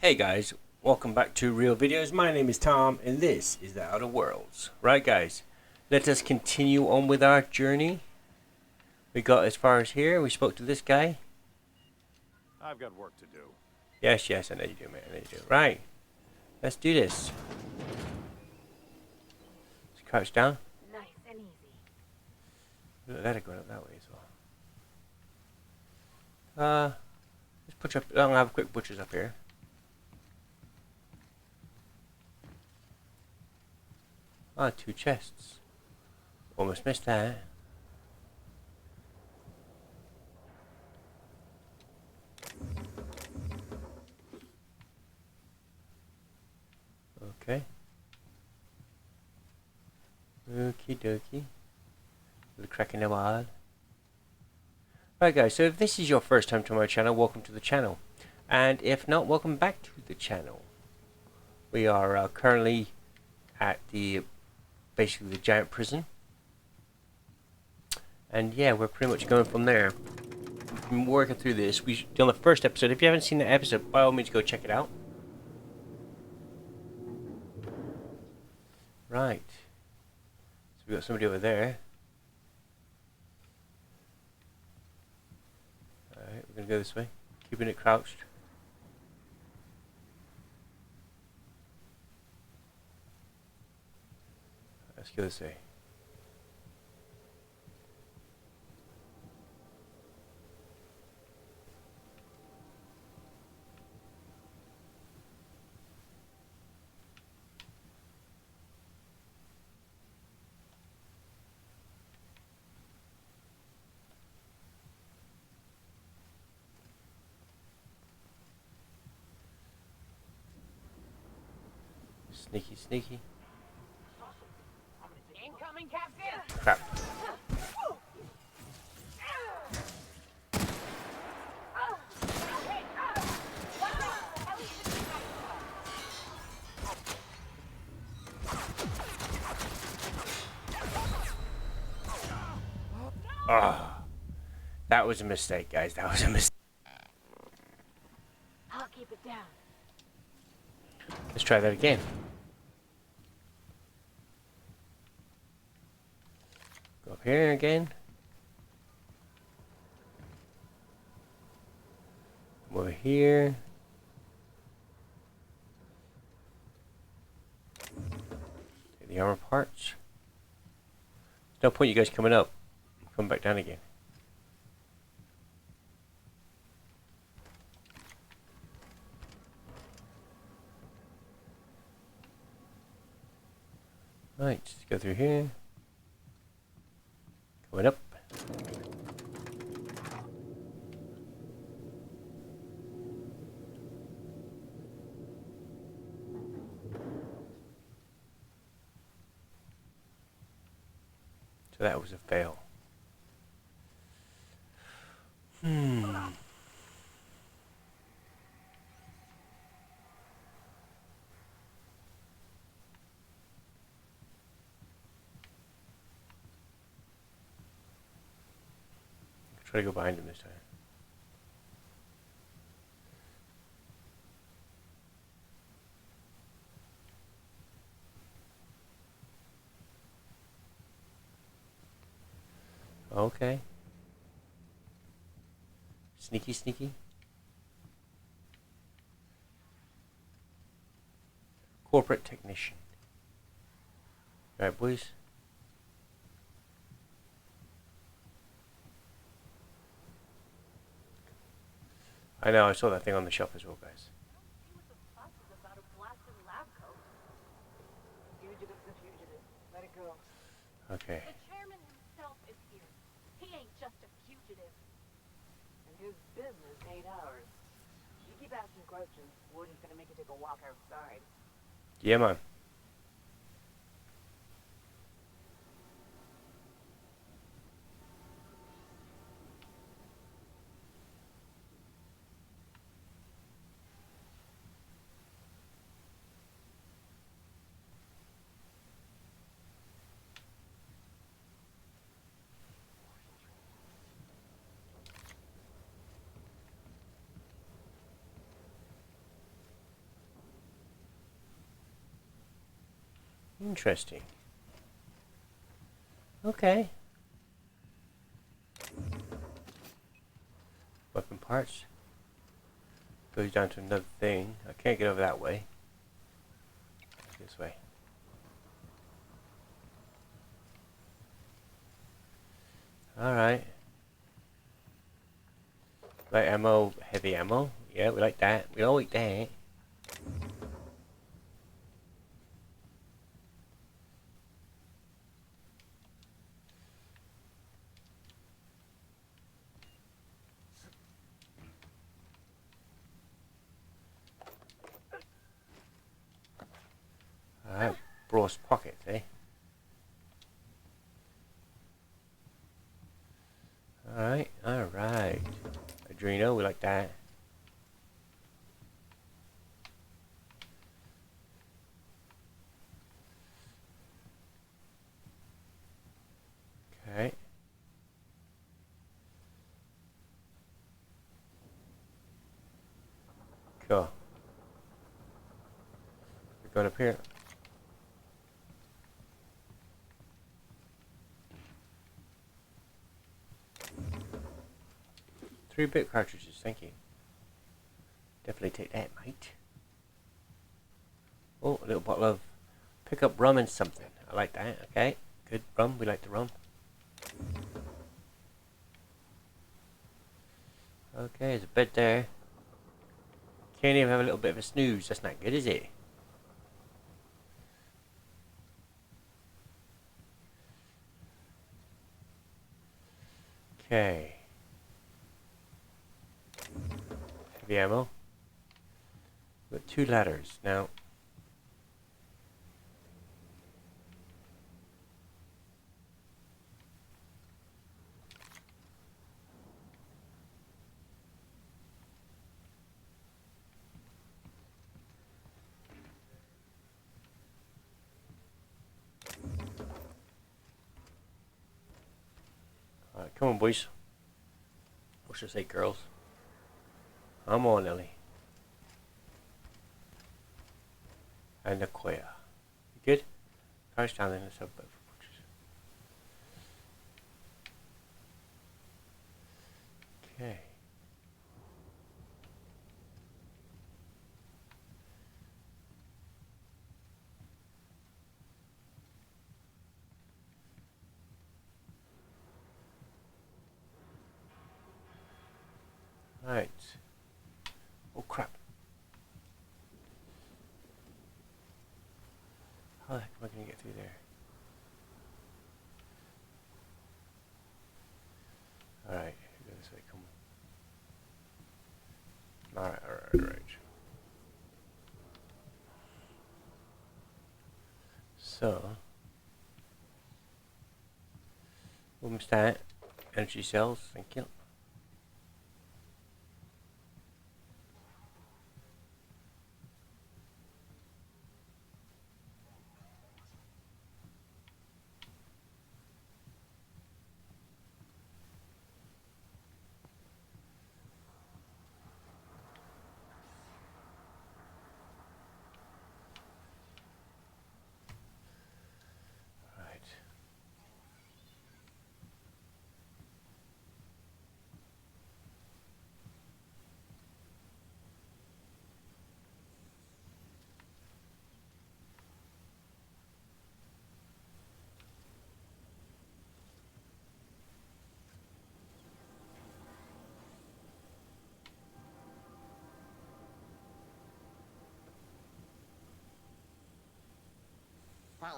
Hey guys, welcome back to Real Videos. My name is Tom and this is the Outer Worlds. Right guys, let us continue on with our journey. We got as far as here, we spoke to this guy. I've got work to do. Yes, I know you do, man, I know you do. Right, let's do this. Let's crouch down. Nice and easy. Look at that going up that way as well. Let's put up, I'm gonna have a quick butchers up here. Ah, two chests. Almost missed that. Okay. Okie dokie. The crack in the wall. Right guys, so if this is your first time to my channel, welcome to the channel. And if not, welcome back to the channel. We are currently at basically the giant prison. And yeah, we're pretty much going from there. We've been working through this. We done the first episode. If you haven't seen the episode, by all means go check it out. Right. So we got somebody over there. Alright, we're gonna go this way. Keeping it crouched. Let's go this way. Sneaky, sneaky. Incoming, Captain! Crap. Ah, that was a mistake, guys. That was a mistake. I'll keep it down. Let's try that again. Go up here again. Come over here. Take the armor parts. There's no point you guys coming up. Come back down again. Right, just go through here. Going up. So that was a fail. Try to go behind him this time. Okay. Sneaky, sneaky. Corporate technician. Alright, boys. I know, I saw that thing on the shelf as well, guys. See what the fuss is about a blasted lab coat. Fugitive's a fugitive. Let it go. Okay. The chairman himself is here. He ain't just a fugitive. And his business ain't ours. You keep asking questions, Warden's gonna make you take a walk outside. Yeah, man. Interesting. Okay. Weapon parts. Goes down to another thing. I can't get over that way. This way. Alright. Light ammo, heavy ammo. Yeah, we like that. We all like that. Alright, Bros pockets, eh? Alright, alright. Adreno, we like that. Okay. Cool. We're going up here. 3-bit cartridges, thank you. Definitely take that, mate. Oh, a little bottle of pick up rum and something. I like that, okay. Good rum, we like the rum. Okay, there's a bed there. Can't even have a little bit of a snooze, that's not good, is it? Okay. Heavy ammo. We've got 2 ladders now. Alright, come on, boys. Or should I say girls? I'm on, Ellie. And Akoya. You good? Crouch down then, let's have a bit of punches. Okay. Right. Oh crap. How the heck am I going to get through there? Alright, go this way, come on. Alright. So, almost that. Energy cells, thank you. Right.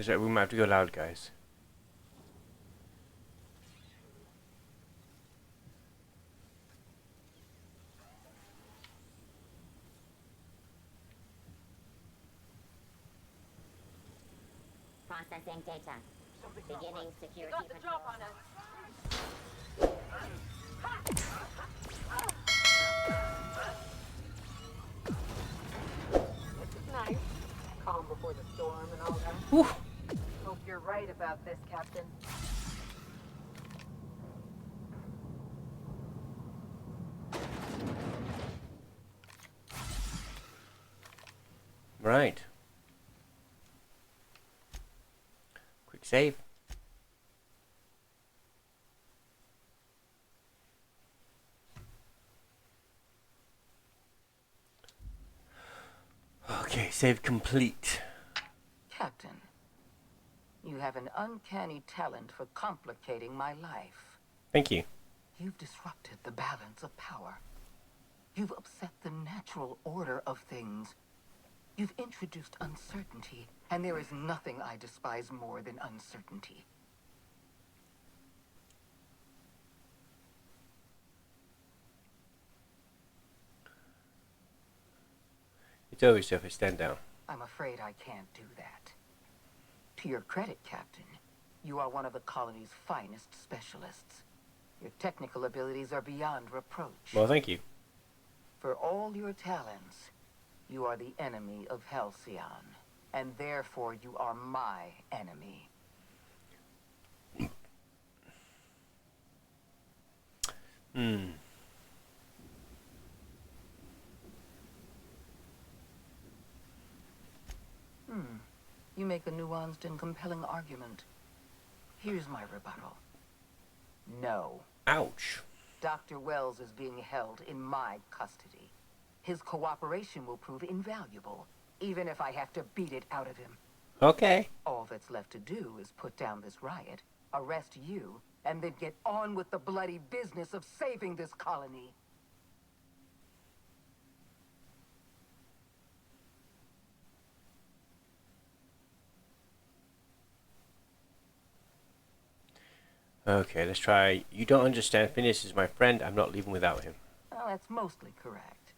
Right. We might have to go loud, guys. Processing data. Beginning security Got the drop patrol. on us. Nice. Calm before the storm and all that. Whew. this, Captain. Right. Quick save. Okay, save complete. Captain, you have an uncanny talent for complicating my life. Thank you. You've disrupted the balance of power. You've upset the natural order of things. You've introduced uncertainty, and there is nothing I despise more than uncertainty. It's always if I stand down. I'm afraid I can't do that. To your credit, Captain, you are one of the colony's finest specialists. Your technical abilities are beyond reproach. Well, thank you. For all your talents, you are the enemy of Halcyon, and therefore you are my enemy. You make a nuanced and compelling argument. Here's my rebuttal. No. Ouch. Dr. Wells is being held in my custody. His cooperation will prove invaluable, even if I have to beat it out of him. Okay. All that's left to do is put down this riot, arrest you, and then get on with the bloody business of saving this colony. Okay, let's try. You don't understand. Phineas is my friend. I'm not leaving without him. Well, that's mostly correct.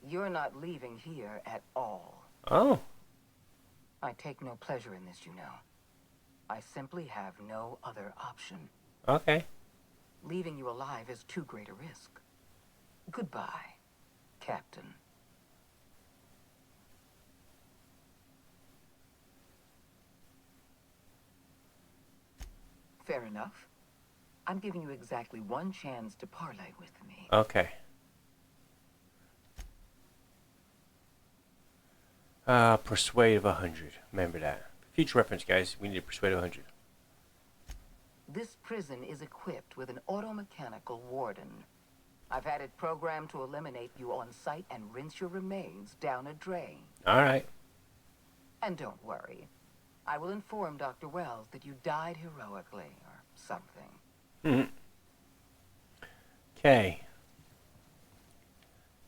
You're not leaving here at all. Oh. I take no pleasure in this, you know. I simply have no other option. Okay. Leaving you alive is too great a risk. Goodbye, Captain. Fair enough. I'm giving you exactly one chance to parlay with me. Okay. Persuade of 100. Remember that. Future reference, guys. We need to persuade of 100. This prison is equipped with an automechanical warden. I've had it programmed to eliminate you on sight and rinse your remains down a drain. All right. And don't worry. I will inform Dr. Wells that you died heroically or something. Okay.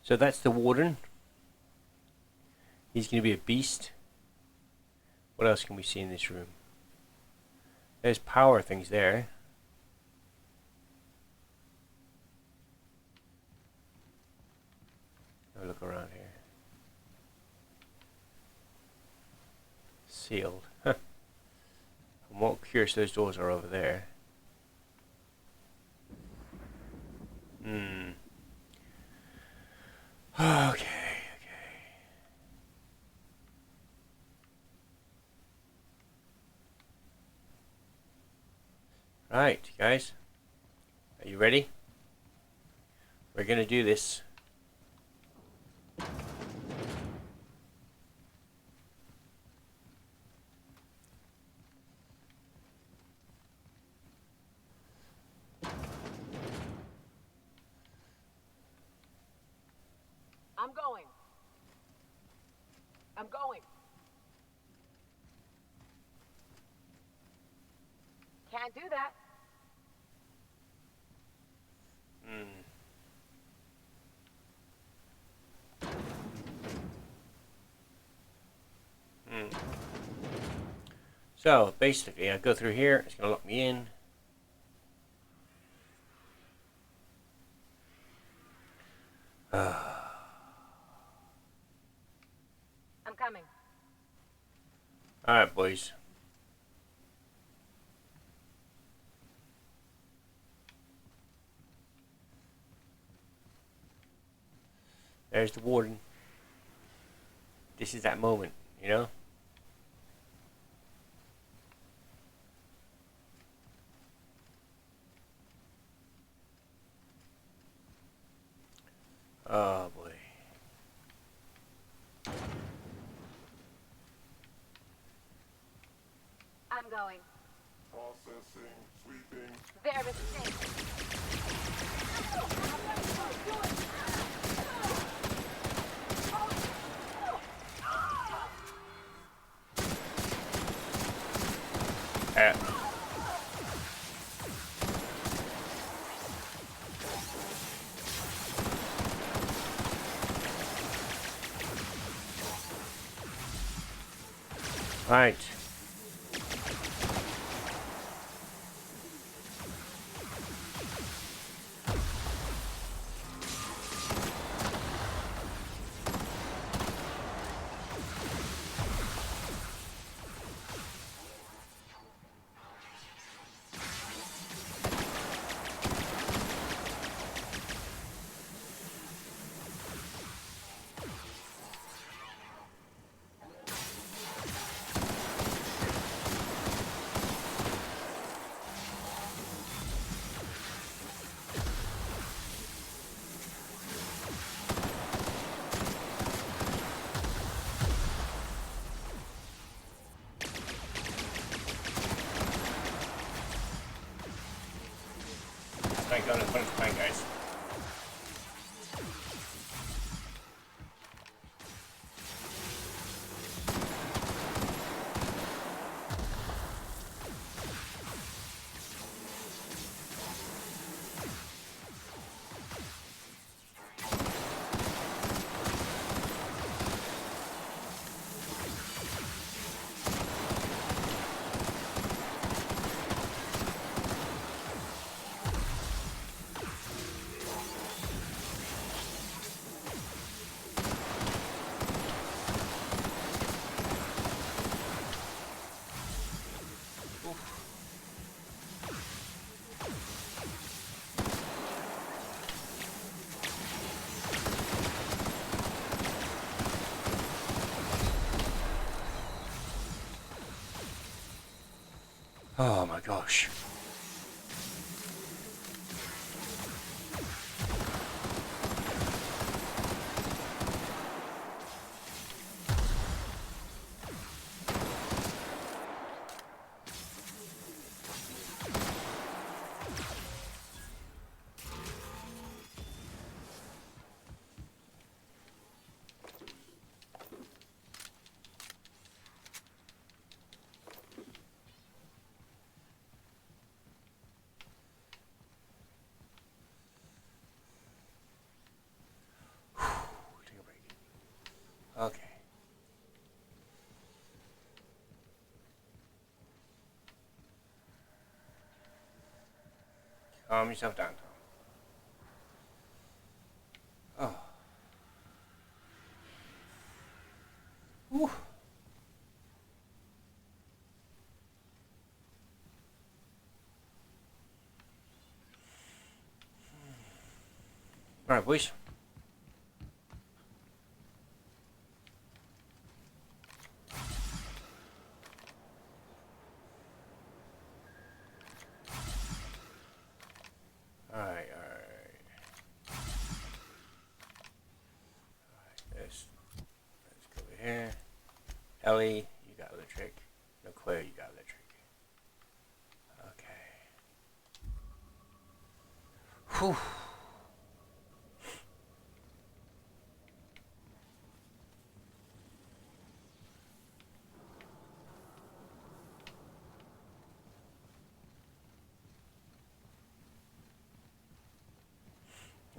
So that's the warden. He's going to be a beast. What else can we see in this room? There's power things there. Have a look around here. Sealed. I'm more curious those doors are over there. Okay. Right, guys. Are you ready? We're gonna do this. I'm going. I'm going. Can't do that. So basically, I go through here. It's gonna lock me in. I'm coming. All right, boys. There's the warden. This is that moment, you know? going. Processing, sweeping. Their mistake. Uh, right. Thank God it's fine, guys. Oh my gosh. Take a break. Okay. Calm yourself down, Tom. Oh. Whew. All right, boys. All right. Let's go over here. Ellie, you got electric. No, Claire, you got electric. Okay. Whew.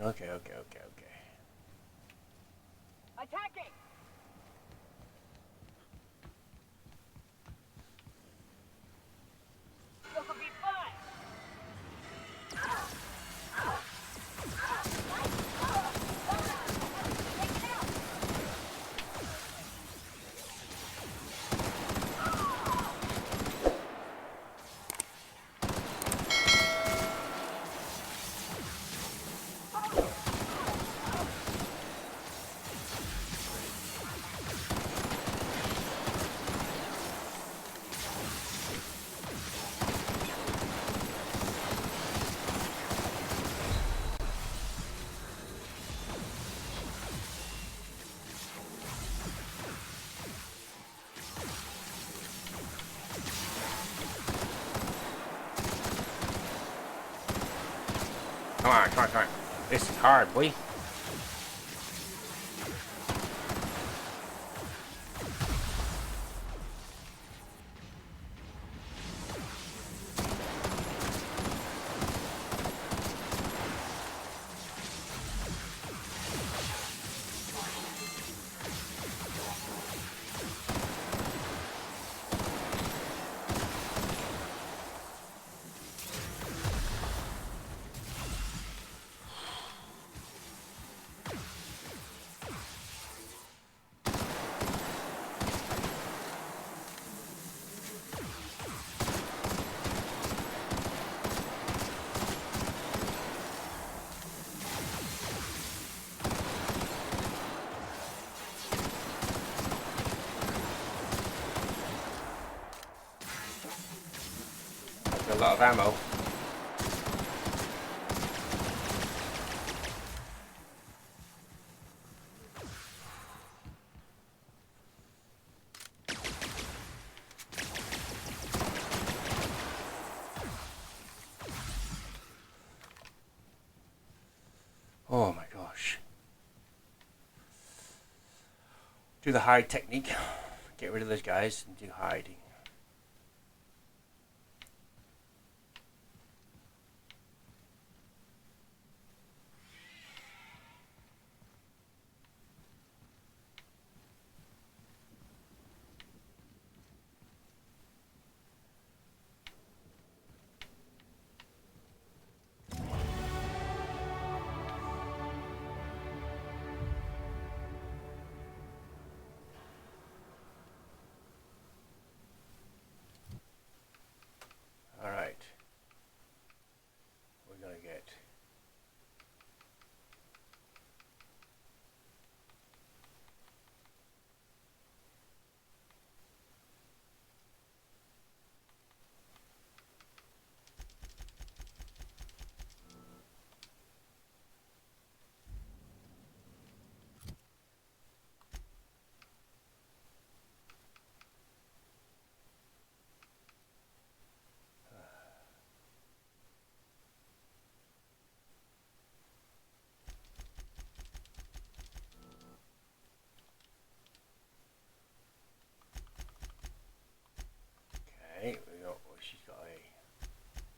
Okay. Attacking! This will be fun! Come on, come on, come on. This is hard, boy. A lot of ammo. Oh my gosh. Do the hide technique. Get rid of those guys and do hiding. Alright. We're gonna get okay, she's got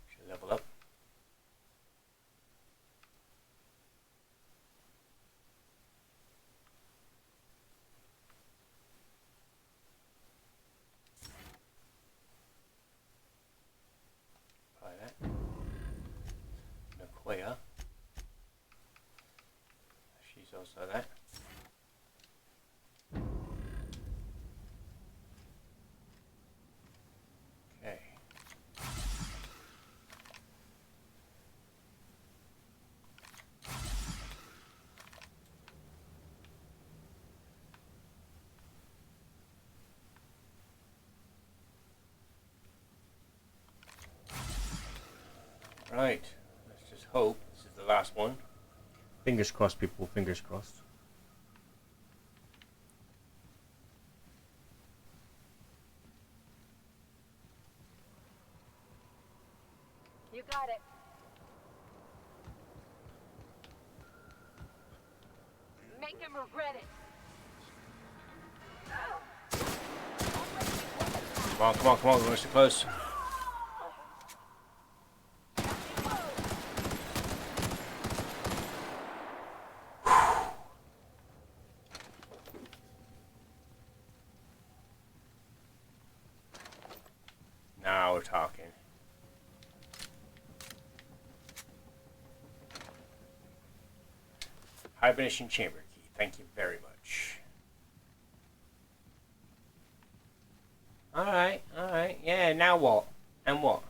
she'll level up. Apply that. Nakoya. She's also that. Okay. Right. Let's just hope this is the last one. Fingers crossed, people. Fingers crossed. You got it. Make him regret it. Come on, come on, come on. We're so close. Now we're talking. Hibernation chamber key. Thank you very much. Alright, alright. Yeah, now what? And what?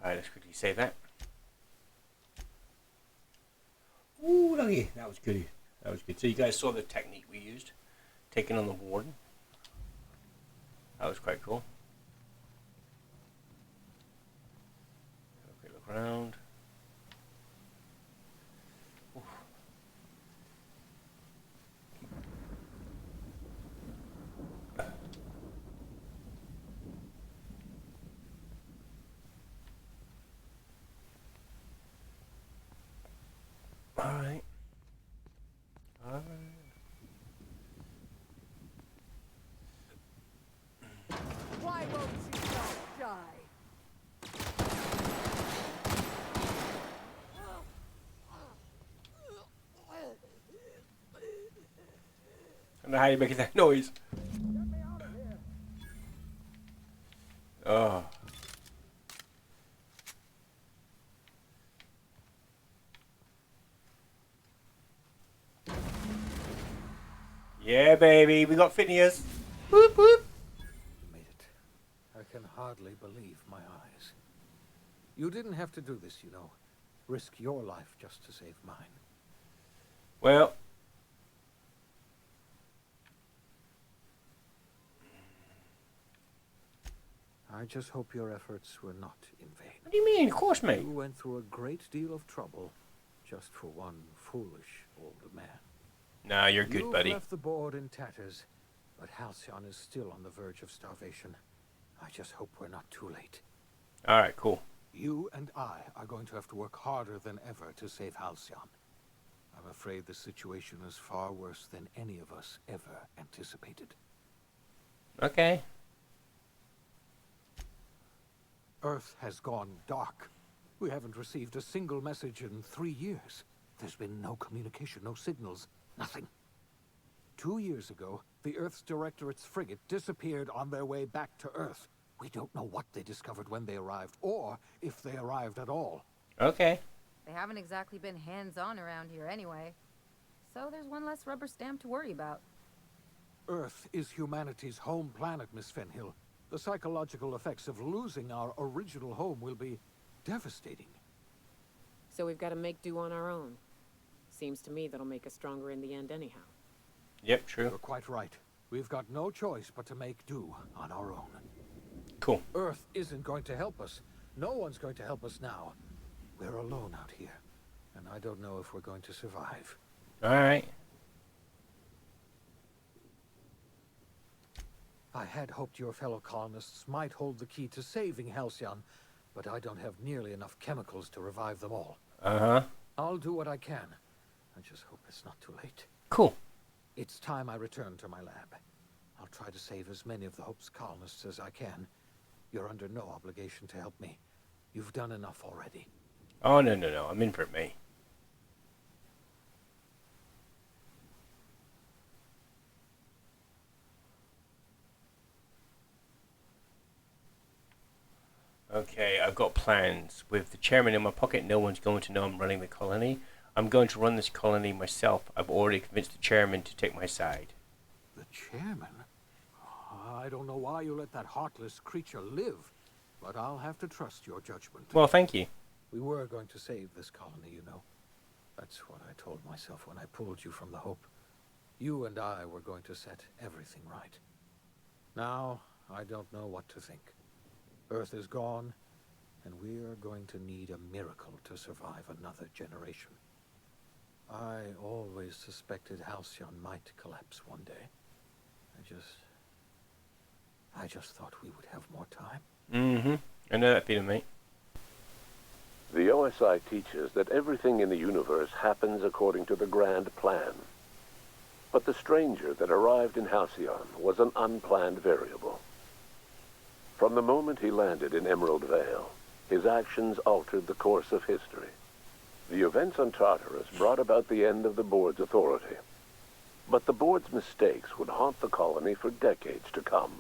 Alright, let's quickly save that. Ooh, looky. That was good. That was good. So you guys saw the technique we used. Taking on the warden. That was quite cool. Have a quick look around. Oof. know how you're making that noise. Oh. Yeah, baby, we got Phineas. Whoop, whoop. You made it. I can hardly believe my eyes. You didn't have to do this, you know. Risk your life just to save mine. Well. I just hope your efforts were not in vain. What do you mean? Of course, mate. You went through a great deal of trouble just for one foolish old man. Nah, you're good, buddy. You've left the board in tatters, but Halcyon is still on the verge of starvation. I just hope we're not too late. Alright, cool. You and I are going to have to work harder than ever to save Halcyon. I'm afraid the situation is far worse than any of us ever anticipated. Okay. Earth has gone dark. We haven't received a single message in 3 years. There's been no communication, no signals, nothing. 2 years ago, the Earth's Directorate's frigate disappeared on their way back to Earth. We don't know what they discovered when they arrived, or if they arrived at all. Okay. They haven't exactly been hands-on around here anyway. So there's one less rubber stamp to worry about. Earth is humanity's home planet, Miss Fenhill. The psychological effects of losing our original home will be devastating. So we've got to make do on our own. Seems to me that'll make us stronger in the end anyhow. Yep, true. You're quite right. We've got no choice but to make do on our own. Cool. Earth isn't going to help us. No one's going to help us now. We're alone out here. And I don't know if we're going to survive. Alright. I had hoped your fellow colonists might hold the key to saving Halcyon, but I don't have nearly enough chemicals to revive them all. Uh-huh. I'll do what I can. I just hope it's not too late. Cool. It's time I return to my lab. I'll try to save as many of the Hope's colonists as I can. You're under no obligation to help me. You've done enough already. Oh, no, no, no. I'm in for it, mate. Okay, I've got plans. With the chairman in my pocket, no one's going to know I'm running the colony. I'm going to run this colony myself. I've already convinced the chairman to take my side. The chairman? I don't know why you let that heartless creature live, but I'll have to trust your judgment. Well, thank you. We were going to save this colony, you know. That's what I told myself when I pulled you from the Hope. You and I were going to set everything right. Now, I don't know what to think. Earth is gone, and we're going to need a miracle to survive another generation. I always suspected Halcyon might collapse one day. I just thought we would have more time. Mm-hmm. I know that feeling, mate. The OSI teaches that everything in the universe happens according to the grand plan. But the stranger that arrived in Halcyon was an unplanned variable. From the moment he landed in Emerald Vale, his actions altered the course of history. The events on Tartarus brought about the end of the board's authority. But the board's mistakes would haunt the colony for decades to come.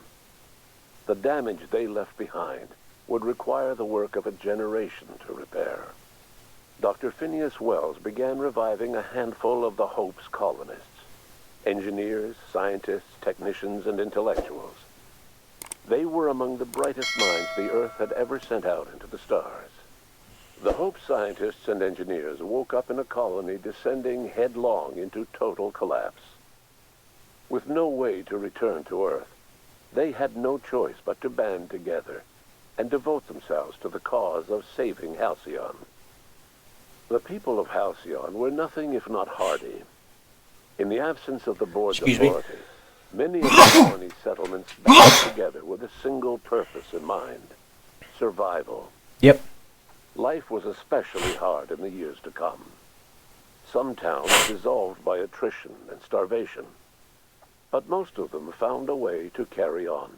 The damage they left behind would require the work of a generation to repair. Dr. Phineas Wells began reviving a handful of the Hope's colonists. Engineers, scientists, technicians, and intellectuals. They were among the brightest minds the Earth had ever sent out into the stars. The Hope scientists and engineers woke up in a colony descending headlong into total collapse. With no way to return to Earth, they had no choice but to band together and devote themselves to the cause of saving Halcyon. The people of Halcyon were nothing if not hardy. In the absence of the board's authority, many of the colony settlements banded together with a single purpose in mind: survival. Yep. Life was especially hard in the years to come. Some towns dissolved by attrition and starvation, but most of them found a way to carry on.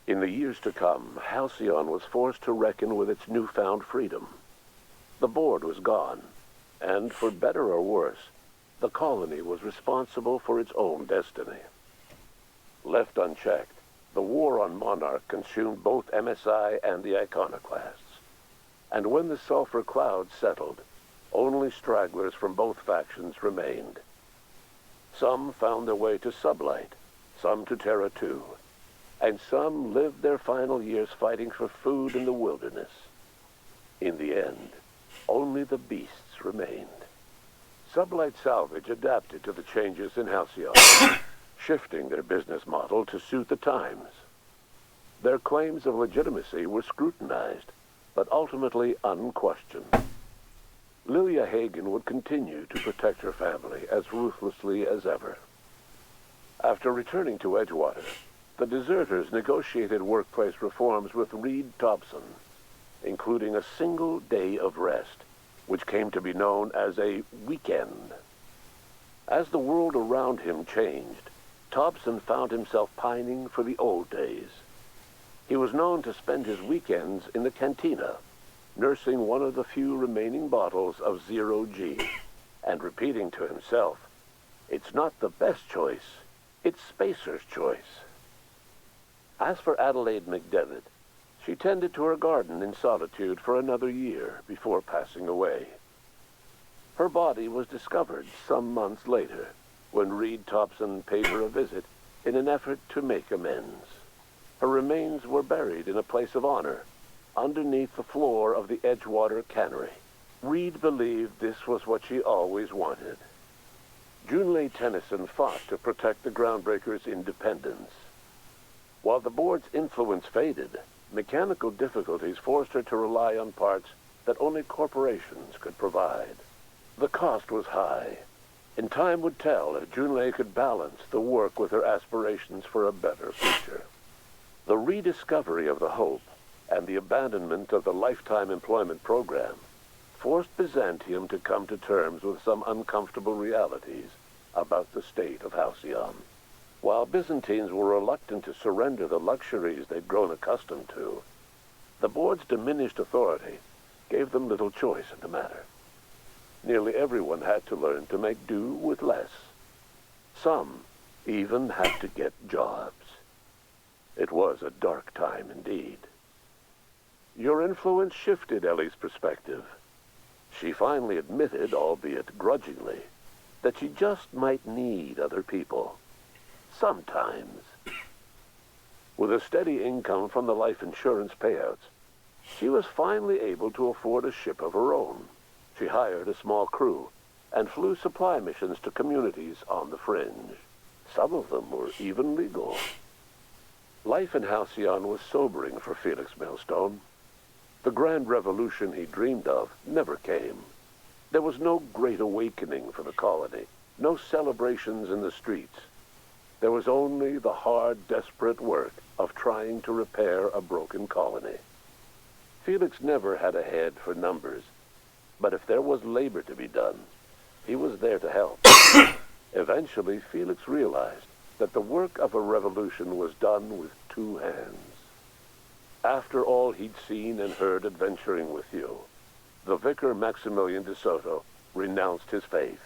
In the years to come, Halcyon was forced to reckon with its newfound freedom. The board was gone, and for better or worse, the colony was responsible for its own destiny. Left unchecked, the war on Monarch consumed both MSI and the Iconoclasts. And when the sulfur clouds settled, only stragglers from both factions remained. Some found their way to Sublight, some to Terra 2, and some lived their final years fighting for food in the wilderness. In the end, only the beasts remained. Sublight Salvage adapted to the changes in Halcyon, shifting their business model to suit the times. Their claims of legitimacy were scrutinized, but ultimately unquestioned. Lilia Hagen would continue to protect her family as ruthlessly as ever. After returning to Edgewater, the deserters negotiated workplace reforms with Reed Thompson, including a single day of rest, which came to be known as a weekend. As the world around him changed, Thompson found himself pining for the old days. He was known to spend his weekends in the cantina, nursing one of the few remaining bottles of Zero G, and repeating to himself, "It's not the best choice, it's Spacer's choice." As for Adelaide McDevitt, she tended to her garden in solitude for another year before passing away. Her body was discovered some months later, when Reed Thompson paid her a visit in an effort to make amends. Her remains were buried in a place of honor, underneath the floor of the Edgewater Cannery. Reed believed this was what she always wanted. Junlei Tennyson fought to protect the Groundbreakers' independence. While the board's influence faded, mechanical difficulties forced her to rely on parts that only corporations could provide. The cost was high, and time would tell if Junlei could balance the work with her aspirations for a better future. The rediscovery of the Hope and the abandonment of the lifetime employment program forced Byzantium to come to terms with some uncomfortable realities about the state of Halcyon. While Byzantines were reluctant to surrender the luxuries they'd grown accustomed to, the board's diminished authority gave them little choice in the matter. Nearly everyone had to learn to make do with less. Some even had to get jobs. It was a dark time indeed. Your influence shifted Ellie's perspective. She finally admitted, albeit grudgingly, that she just might need other people. Sometimes. With a steady income from the life insurance payouts, she was finally able to afford a ship of her own. She hired a small crew and flew supply missions to communities on the fringe. Some of them were even legal. Life in Halcyon was sobering for Felix Millstone. The grand revolution he dreamed of never came. There was no great awakening for the colony, no celebrations in the streets. There was only the hard, desperate work of trying to repair a broken colony. Felix never had a head for numbers, but if there was labor to be done, he was there to help. Eventually, Felix realized that the work of a revolution was done with two hands. After all he'd seen and heard adventuring with you, the vicar Maximilian de Soto renounced his faith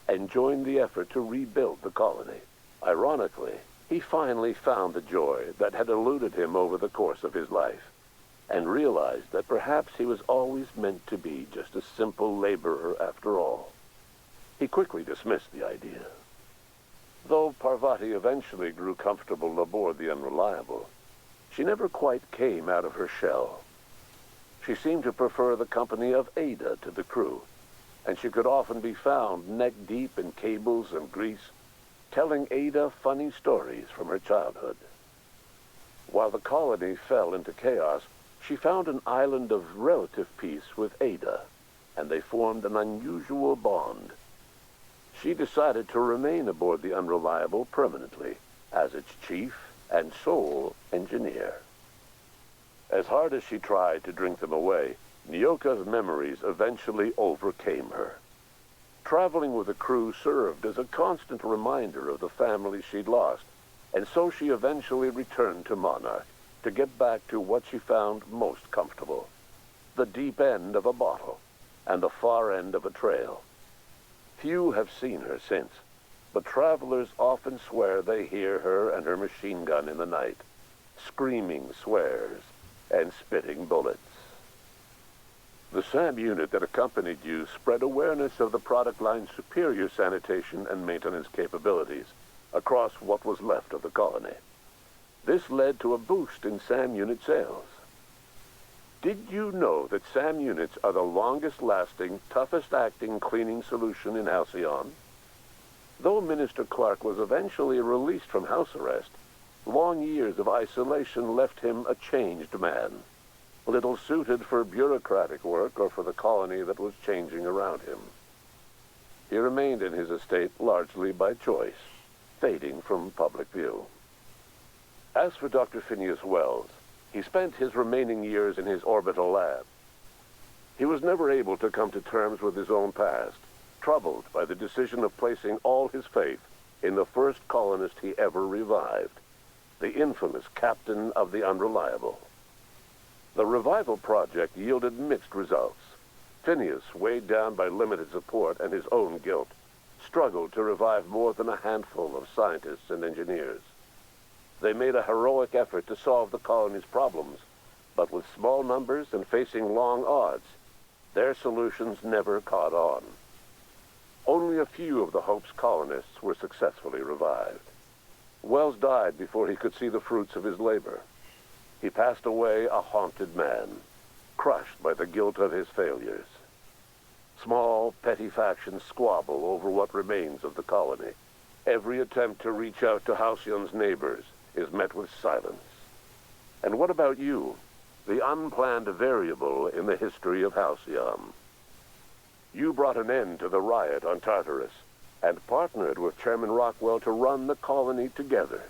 and joined the effort to rebuild the colony. Ironically, he finally found the joy that had eluded him over the course of his life, and realized that perhaps he was always meant to be just a simple laborer after all. He quickly dismissed the idea. Though Parvati eventually grew comfortable aboard the Unreliable, she never quite came out of her shell. She seemed to prefer the company of Ada to the crew, and she could often be found neck-deep in cables and grease, telling Ada funny stories from her childhood. While the colony fell into chaos, she found an island of relative peace with Ada, and they formed an unusual bond. She decided to remain aboard the Unreliable permanently as its chief and sole engineer. As hard as she tried to drink them away, Nyoka's memories eventually overcame her. Traveling with the crew served as a constant reminder of the family she'd lost, and so she eventually returned to Monarch to get back to what she found most comfortable: the deep end of a bottle and the far end of a trail. Few have seen her since, but travelers often swear they hear her and her machine gun in the night, screaming swears and spitting bullets. The SAM unit that accompanied you spread awareness of the product line's superior sanitation and maintenance capabilities across what was left of the colony. This led to a boost in SAM unit sales. Did you know that SAM units are the longest-lasting, toughest-acting cleaning solution in Halcyon? Though Minister Clark was eventually released from house arrest, long years of isolation left him a changed man, little suited for bureaucratic work or for the colony that was changing around him. He remained in his estate largely by choice, fading from public view. As for Dr. Phineas Wells, he spent his remaining years in his orbital lab. He was never able to come to terms with his own past, troubled by the decision of placing all his faith in the first colonist he ever revived, the infamous Captain of the Unreliable. The revival project yielded mixed results. Phineas, weighed down by limited support and his own guilt, struggled to revive more than a handful of scientists and engineers. They made a heroic effort to solve the colony's problems, but with small numbers and facing long odds, their solutions never caught on. Only a few of the Hope's colonists were successfully revived. Wells died before he could see the fruits of his labor. He passed away a haunted man, crushed by the guilt of his failures. Small, petty factions squabble over what remains of the colony. Every attempt to reach out to Halcyon's neighbors is met with silence. And what about you, the unplanned variable in the history of Halcyon? You brought an end to the riot on Tartarus and partnered with Chairman Rockwell to run the colony together.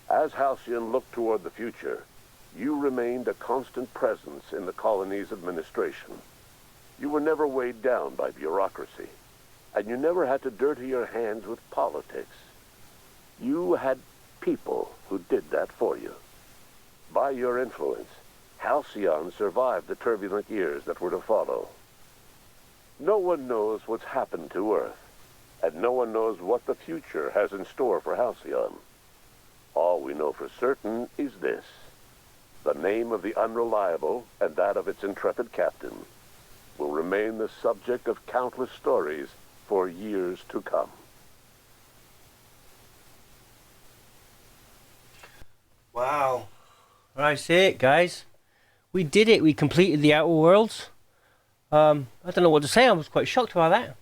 As Halcyon looked toward the future, you remained a constant presence in the colony's administration. You were never weighed down by bureaucracy, and you never had to dirty your hands with politics. You had people who did that for you. By your influence, Halcyon survived the turbulent years that were to follow. No one knows what's happened to Earth, and no one knows what the future has in store for Halcyon. All we know for certain is this: the name of the Unreliable and that of its intrepid captain will remain the subject of countless stories for years to come. Wow. That's it, guys. We did it. We completed the Outer Worlds. I don't know what to say. I was quite shocked about that.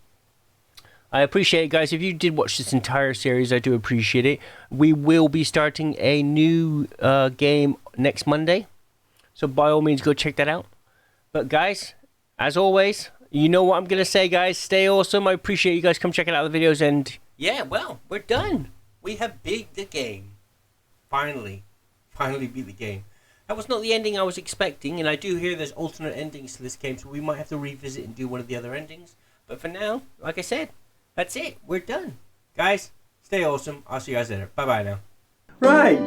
I appreciate it, guys. If you did watch this entire series, I do appreciate it. We will be starting a new game next Monday. So by all means, go check that out. But guys, as always, you know what I'm going to say, guys. Stay awesome. I appreciate you guys. Come check out the videos. And yeah, well, we're done. We have beat the game. Finally beat the game. That was not the ending I was expecting, and I do hear there's alternate endings to this game, so we might have to revisit and do one of the other endings. But for now, like I said, that's it. We're done. Guys, stay awesome. I'll see you guys later. Bye-bye now. Right.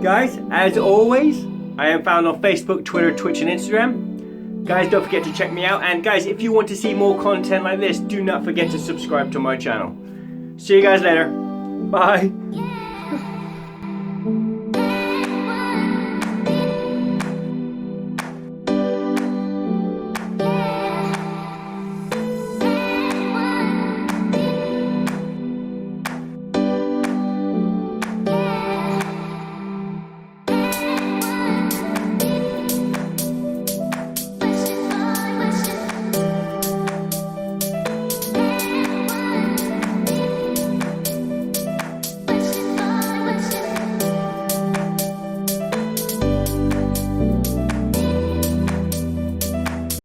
Guys, as always, I am found on Facebook, Twitter, Twitch, and Instagram. Guys, don't forget to check me out. And guys, if you want to see more content like this, do not forget to subscribe to my channel. See you guys later. Bye.